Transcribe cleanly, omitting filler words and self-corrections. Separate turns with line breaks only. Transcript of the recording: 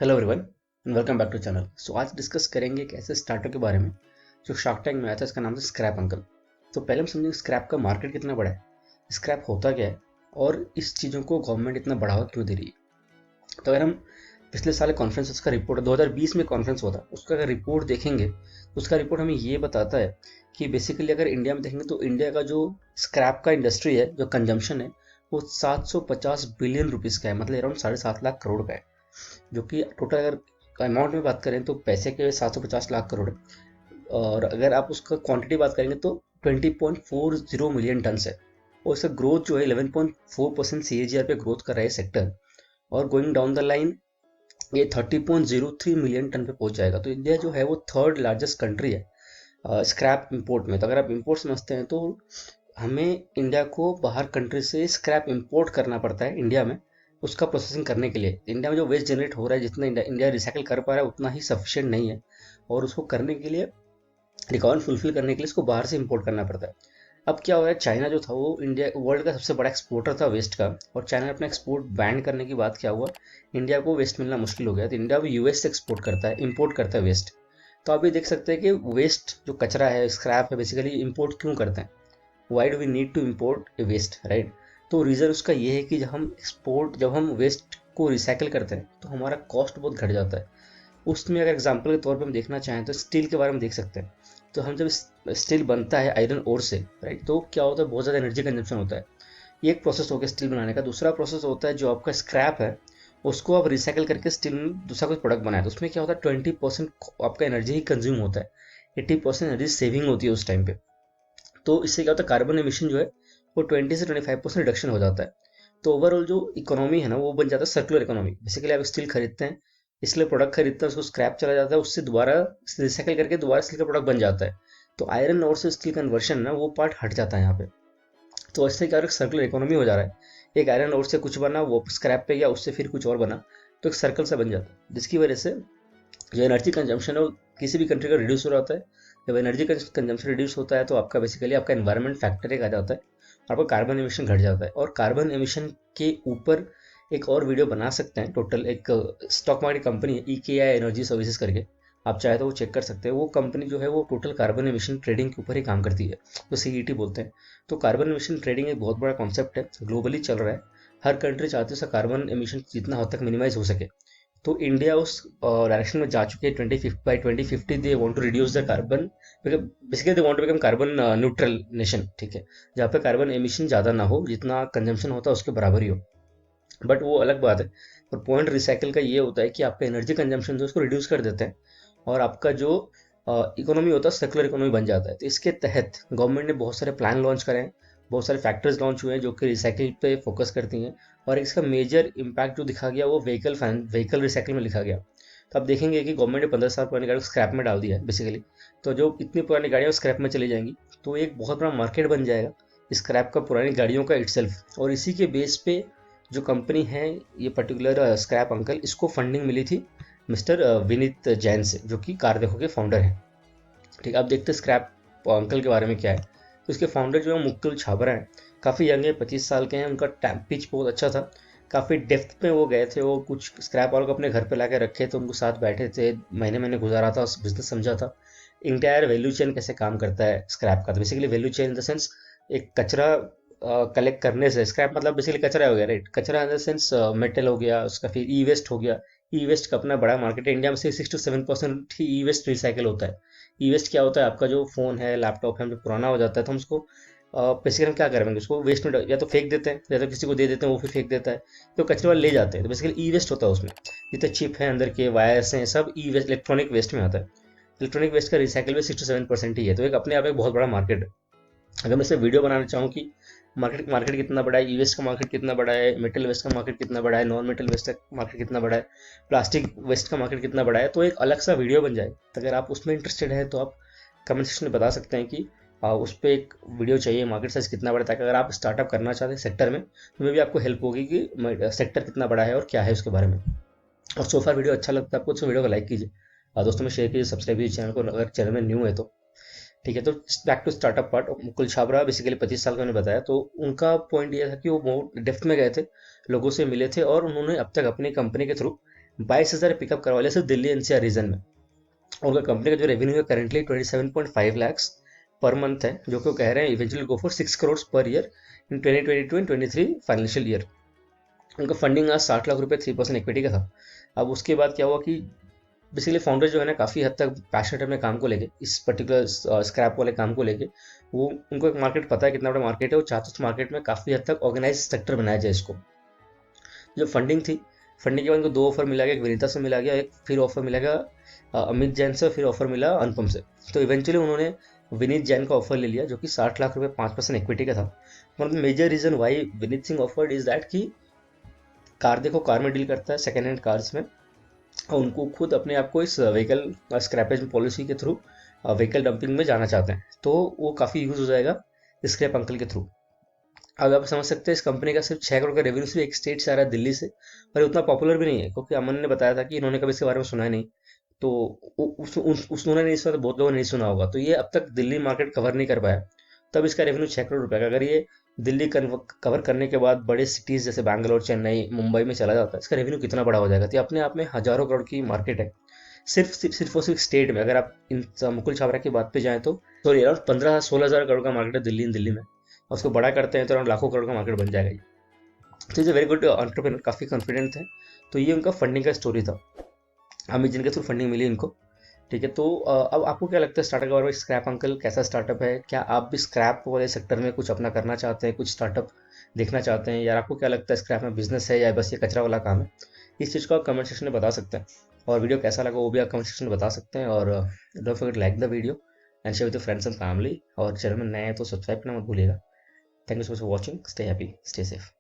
Hello everyone and welcome back to channel. आज discuss करेंगे एक ऐसे स्टार्टअप के बारे में जो शार्क टैंक में आया था। इसका नाम था स्क्रैप अंकल। तो पहले हम समझेंगे स्क्रैप का मार्केट कितना बड़ा है, स्क्रैप होता क्या है और इस चीज़ों को गवर्नमेंट इतना बढ़ावा क्यों दे रही है। तो अगर हम पिछले साल कॉन्फ्रेंस उसका रिपोर्ट 2020 में कॉन्फ्रेंस हुआ था, उसका अगर रिपोर्ट देखेंगे तो उसका रिपोर्ट हमें ये बताता है कि बेसिकली अगर इंडिया में देखेंगे तो इंडिया का जो स्क्रैप का इंडस्ट्री है, जो कंजम्पशन है, वो 750 बिलियन रुपीज़ का है, मतलब अराउंड 7.5 लाख करोड़ का है। जो कि टोटल अगर अमाउंट में बात करें तो पैसे के 750 लाख करोड़ है। और अगर आप उसका क्वांटिटी बात करेंगे तो 20.40 मिलियन टन है। और इसका ग्रोथ जो है 11.4% CAGR पे ग्रोथ कर रहा है सेक्टर। और गोइंग डाउन द लाइन ये 30.03 मिलियन टन पे पहुंच जाएगा। तो इंडिया जो है वो थर्ड लार्जेस्ट कंट्री है स्क्रैप इंपोर्ट में। तो अगर आप इंपोर्ट समझते हैं तो हमें इंडिया को बाहर कंट्री से स्क्रैप इंपोर्ट करना पड़ता है इंडिया में, उसका प्रोसेसिंग करने के लिए। इंडिया में जो वेस्ट जनरेट हो रहा है, जितना इंडिया रिसाइकिल कर पा रहा है उतना ही सफिशिएंट नहीं है। और उसको करने के लिए, रिक्वायरमेंट फुलफिल करने के लिए इसको बाहर से इंपोर्ट करना पड़ता है। अब क्या हुआ है, चाइना जो था वो इंडिया वर्ल्ड का सबसे बड़ा एक्सपोर्टर था वेस्ट का, और चाइना ने अपना एक्सपोर्ट बैन करने के बाद क्या हुआ, इंडिया को वेस्ट मिलना मुश्किल हो गया। तो इंडिया भी यूएस से एक्सपोर्ट करता है, इंपोर्ट करता है वेस्ट। तो आप ये देख सकते हैं कि वेस्ट जो कचरा है, स्क्रैप है, बेसिकली इंपोर्ट क्यों करते हैं। Why do we need to import waste, right. तो रीज़न उसका ये है कि जब हम वेस्ट को रिसाइकिल करते हैं तो हमारा कॉस्ट बहुत घट जाता है। उसमें अगर एग्जांपल के तौर पे हम देखना चाहें तो स्टील के बारे में देख सकते हैं। तो हम जब स्टील बनता है आयरन ओर से, राइट, तो क्या होता है, बहुत ज़्यादा एनर्जी कंजप्शन होता है। ये एक प्रोसेस हो गया स्टील बनाने का। दूसरा प्रोसेस होता है जो आपका स्क्रैप है, उसको आप रिसाइकिल करके स्टील में दूसरा कोई प्रोडक्ट बनाए, तो उसमें क्या होता है 20% आपका एनर्जी ही कंज्यूम होता है, 80% एनर्जी सेविंग होती है उस टाइम पे। तो इससे क्या होता है, कार्बन एमिशन जो है वो 20 से 25% रिडक्शन हो जाता है। तो ओवरऑल जो इकोनॉमी है ना वो बन जाता है सर्कुलर इकोनॉमी। बेसिकली आप स्टील खरीदते हैं, इसलिए प्रोडक्ट खरीदते हैं, उसको स्क्रैप चला जाता है, उससे दोबारा रिसाइकिल करके दोबारा स्टील का प्रोडक्ट बन जाता है। तो आयरन और से स्टील कन्वर्शन ना वो पार्ट हट जाता है यहाँ पे। तो इससे क्या सर्कुलर इकोनॉमी हो जा रहा है। एक आयरन और से कुछ बना, वो स्क्रैप पे गया, उससे फिर कुछ और बना, तो एक सर्कल सा बन जाता है, जिसकी वजह से जो एनर्जी कंजम्पशन है वो किसी भी कंट्री का रिड्यूस हो रहा होता है। जब एनर्जी कंजम्पशन रिड्यूस होता है तो आपका बेसिकली आपका एनवायरनमेंट फैक्टर एक आ जाता है, आपका कार्बन एमिशन घट जाता है। और कार्बन एमिशन के ऊपर एक और वीडियो बना सकते हैं, टोटल एक स्टॉक मार्केट कंपनी है EKI एनर्जी सर्विसेज करके, आप चाहे तो वो चेक कर सकते हैं। वो कंपनी जो है वो टोटल कार्बन एमिशन ट्रेडिंग के ऊपर ही काम करती है, तो CET बोलते हैं। तो कार्बन एमिशन ट्रेडिंग एक बहुत बड़ा कॉन्सेप्ट है, ग्लोबली चल रहा है। हर कंट्री चाहती है उसका कार्बन एमिशन जितना हद तक मिनिमाइज हो सके। तो इंडिया उस डायरेक्शन में जा चुके हैं। 2050 they want to reduce the carbon, basically they want to become carbon neutral nation, ठीक है, जहाँ पे कार्बन एमिशन ज़्यादा ना हो, जितना कंजम्पशन होता है उसके बराबर ही हो। बट वो अलग बात है। और पॉइंट रिसाइकिल का ये होता है कि आपका एनर्जी कंजम्पशन जो उसको रिड्यूस कर देते हैं, और आपका जो इकोनॉमी होता है सर्कुलर इकोनॉमी बन जाता है। तो इसके तहत गवर्नमेंट ने बहुत सारे प्लान लॉन्च करे हैं, बहुत सारे फैक्टर्स लॉन्च हुए हैं जो कि रिसाइकिल पे फोकस करती हैं। और इसका मेजर इम्पैक्ट जो दिखा गया वो व्हीकल रिसाइकिल में लिखा गया। तो आप देखेंगे कि गवर्नमेंट ने 15 साल पुरानी गाड़ी को स्क्रैप में डाल दिया है बेसिकली। तो जो इतनी पुरानी गाड़ियाँ स्क्रैप में चली जाएंगी, तो एक बहुत बड़ा मार्केट बन जाएगा स्क्रैप का, पुरानी गाड़ियों का इटसेल्फ। और इसी के बेस पे जो कंपनी है, ये पर्टिकुलर स्क्रैप अंकल, इसको फंडिंग मिली थी मिस्टर विनीत जैन से, जो कि कार देखो के फाउंडर हैं। ठीक है, आप देखते हैं स्क्रैप अंकल के बारे में क्या है। तो इसके फाउंडर जो है मुकुल छाबरा हैं, काफ़ी यंग है, 25 साल के हैं। उनका टैप पिच बहुत अच्छा था, काफ़ी डेप्थ में वो गए थे। वो कुछ स्क्रैप वालों को अपने घर पे ला के रखे थे, उनको साथ बैठे थे, महीने महीने गुजारा था, बिजनेस समझा था। इंटायर वैल्यू चेन कैसे काम करता है स्क्रैप का। तो basically value chain in the sense, एक कचरा कलेक्ट करने से, स्क्रैप मतलब बेसिकली कचरा हो गया, राइट, कचरा इन द सेंस मेटल हो गया, उसका फिर ई वेस्ट हो गया। ई वेस्ट का अपना बड़ा मार्केट है इंडिया में, से 6 से 7% ही ई वेस्ट रिसाइकिल होता है। ई वेस्ट क्या होता है, आपका जो फ़ोन है, लैपटॉप है, जो पुराना हो जाता है तो हम उसको बेसिकली हम क्या करेंगे, उसको वेस्ट में या तो फेंक देते हैं, या तो किसी को दे देते हैं, वो फिर फेंक देता है, तो कचरे वाले ले जाते हैं। तो बेसिकली ई वेस्ट होता है उसमें। जितने चिप है अंदर के वायर्स हैं, सब ई वेस्ट, इलेक्ट्रॉनिक वेस्ट में आता है। इलेक्ट्रॉनिक वेस्ट का रिसाइकिल भी 6 से 7% ही है। तो एक अपने आप एक बहुत बड़ा मार्केट है। अगर मैं इसे वीडियो बनाना चाहूँ कि मार्केट मार्केट कितना बड़ा है, ई वेस्ट का मार्केट कितना बड़ा है, मेटल वेस्ट का मार्केट कितना बड़ा है, नॉन मेटल वेस्ट का मार्केट कितना बड़ा है, प्लास्टिक वेस्ट का मार्केट कितना बड़ा है, तो एक अलग सा वीडियो बन जाए। तो अगर आप उसमें इंटरेस्टेड हैं तो आप कमेंट सेक्शन में बता सकते हैं कि उस पर एक वीडियो चाहिए, मार्केट साइज कितना बड़ा है, ताकि अगर आप स्टार्टअप करना चाहते हैं सेक्टर में तो में भी आपको हेल्प होगी कि सेक्टर कितना बड़ा है और क्या है उसके बारे में। और सोफा वीडियो अच्छा लगता है आपको तो वीडियो को लाइक कीजिए, दोस्तों में शेयर कीजिए, सब्सक्राइब कीजिए चैनल को अगर चैनल में न्यू है तो। ठीक है, तो back to startup part. Mukul Chhabra basically 25 साल का मैंने बताया। तो उनका पॉइंट ये था कि वो बहुत डेप्थ में गए थे, लोगों से मिले थे, और उन्होंने अब तक अपनी कंपनी के थ्रू 22,000 पिकअप करवा लिया सिर्फ दिल्ली एनसीआर रीजन में। और उनका कंपनी का जो रेवेन्यू है करेंटली 27.5 lakhs पर मंथ है, जो कि वो कह रहे हैं eventually go for 6 crores per year in 2022 and 23 financial year. उनका फंडिंग आज 60 लाख रुपए 3% इक्विटी का था। अब उसके बाद क्या हुआ कि बेसिकली फाउंडर जो है ना काफ़ी हद तक पैशनेट है अपने काम को लेके, इस पर्टिकुलर स्क्रैप वाले काम को लेके। वो उनको एक मार्केट पता है कितना बड़ा मार्केट है, वो चाहते उस मार्केट में काफ़ी हद तक ऑर्गेनाइज सेक्टर बनाया जाए इसको। जो फंडिंग थी, फंडिंग के बाद उनको 2 ऑफर मिला गया, एक विनीता से मिला गया, एक फिर ऑफर मिला गया अमित जैन से, फिर ऑफर मिला अनुपम से। तो इवेंचुअली उन्होंने विनीत जैन का ऑफर ले लिया, जो कि 60 लाख रुपए 5% इक्विटी का था। One of the major reason why Vineet Singh offered is that कि कार देखो, कार में डील करता है सेकेंड हैंड कार्स में, और उनको खुद अपने आप को इस व्हीकल स्क्रैपेज पॉलिसी के थ्रू व्हीकल डंपिंग में जाना चाहते हैं, तो वो काफ़ी यूज़ हो जाएगा स्क्रैप अंकल के थ्रू। अब आप समझ सकते हैं इस कंपनी का सिर्फ 6 करोड़ का रेवेन्यू सिर्फ एक स्टेट से आ रहा है, दिल्ली से। और ये उतना पॉपुलर भी नहीं है, क्योंकि अमन ने बताया था कि इन्होंने कभी इसके बारे में सुना ही नहीं। तो उन्होंने नहीं सुना, तो बहुत लोगों ने नहीं सुना होगा, तो ये अब तक दिल्ली मार्केट कवर नहीं कर पाया। तब इसका रेवेन्यू 6 करोड़ रुपए का, अगर ये दिल्ली कवर करने के बाद बड़े सिटीज़ जैसे बैंगलोर, चेन्नई, मुंबई में चला जाता है, इसका रेवेन्यू कितना बड़ा हो जाएगा। तो ये अपने आप में हजारों करोड़ की मार्केट है, सिर्फ और सिर्फ स्टेट में। अगर आप इन मुकुल छाबरा की बात पे जाएं तो सॉरी, अराउंड 15-16 हज़ार करोड़ का मार्केट है दिल्ली में। और उसको बड़ा करते हैं तो अराउंड लाखों करोड़ का मार्केट बन जाएगा ये। तो is a very good entrepreneur, काफ़ी कॉन्फिडेंट थे। तो ये उनका फंडिंग का स्टोरी था, अमित जिनके थ्रू फंडिंग मिली इनको। ठीक है, तो अब आपको क्या लगता है स्टार्टअप के बारे में? स्क्रैप अंकल कैसा स्टार्टअप है? क्या आप भी स्क्रैप वाले सेक्टर में कुछ अपना करना चाहते हैं, कुछ स्टार्टअप देखना चाहते हैं, या आपको क्या लगता है स्क्रैप में बिजनेस है या बस ये कचरा वाला काम है? इस चीज़ को आप कमेंट सेक्शन में बता सकते हैं। और वीडियो कैसा लगा वो भी आप कमेंट सेक्शन में बता सकते हैं। और don't forget like the video and share with friends and family. और चैनल में नए हैं तो सब्सक्राइब करना मत भूलिएगा। Thank you so much for watching. Stay happy, stay safe.